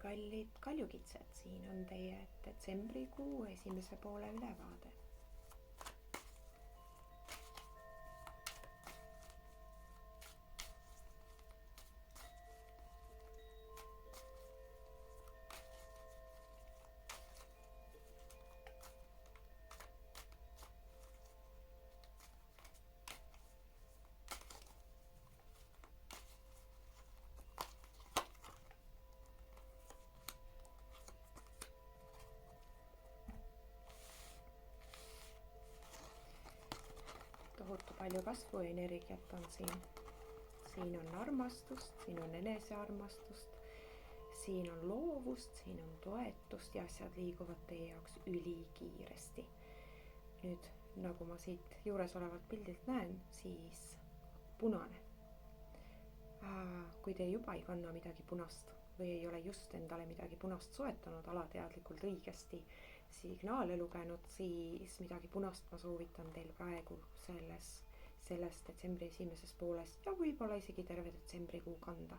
kallid kaljukitsed, siin on teie detsembrikuu esimese poole ülevaade. Tohutu palju kasvuenergiat on siin. Siin on armastust, siin on enesearmastust, siin on loovust, siin on toetust ja asjad liiguvad teie jaoks ülikiiresti. Nüüd, nagu ma siit juures olevalt pildilt näen, siis punane. Kui te juba ei kanna midagi punast või ei ole just endale midagi punast soetanud, alateadlikult õigesti signaale lugenud, siis midagi punast ma soovitan teil praegu selles detsembri esimeses pooles ja võib-olla isegi terve detsembrikuu kanda.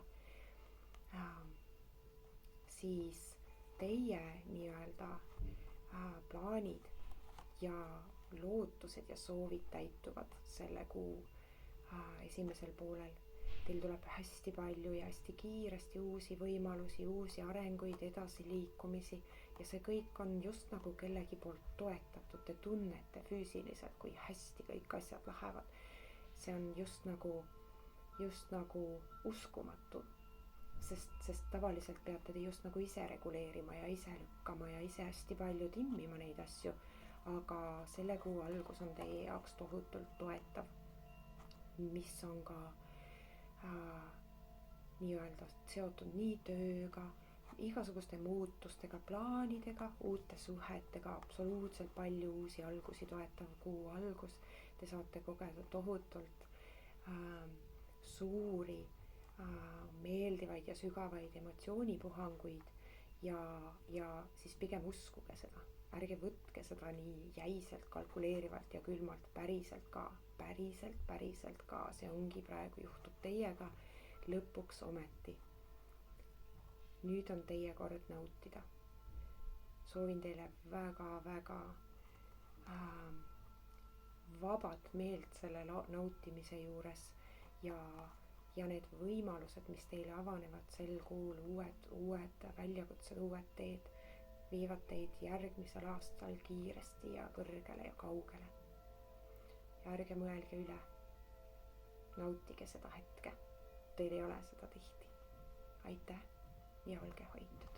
Siis teie nii-öelda plaanid ja lootused ja soovid täituvad selle kuu esimesel poolel. Teil tuleb hästi palju ja hästi kiiresti uusi võimalusi, uusi arenguid, edasiliikumisi ja see kõik on just nagu kellegi poolt toetatud. Te tunnete füüsiliselt, kui hästi kõik asjad lähevad. See on just nagu uskumatu, sest tavaliselt peate te just nagu ise reguleerima ja ise lükkama ja ise hästi palju timmima neid asju, aga selle kuu algus on teie jaoks tohutult toetav, mis on ka nii-öelda seotud nii tööga, igasuguste muutustega, plaanidega, uute suhetega, absoluutselt palju uusi algusi toetav kuu algus. Te saate kogeda tohutult suuri, meeldivaid ja sügavaid emotsioonipuhanguid ja siis pigem uskuge seda. Ärge võtke seda nii jäiselt, kalkuleerivalt ja külmalt, päriselt ka. See ongi praegu juhtub teiega lõpuks ometi. Nüüd on teie kord nautida. Soovin teile väga vabad meelt selle nautimise juures ja need võimalused, mis teile avanevad sel kuul, uued väljakutsed, uued teed, viivad teid järgmisel aastal kiiresti ja kõrgele ja kaugele. Ja ärge mõelge üle. Nautige seda hetke. Teil ei ole seda tihti. Aitäh ja olge hoitud.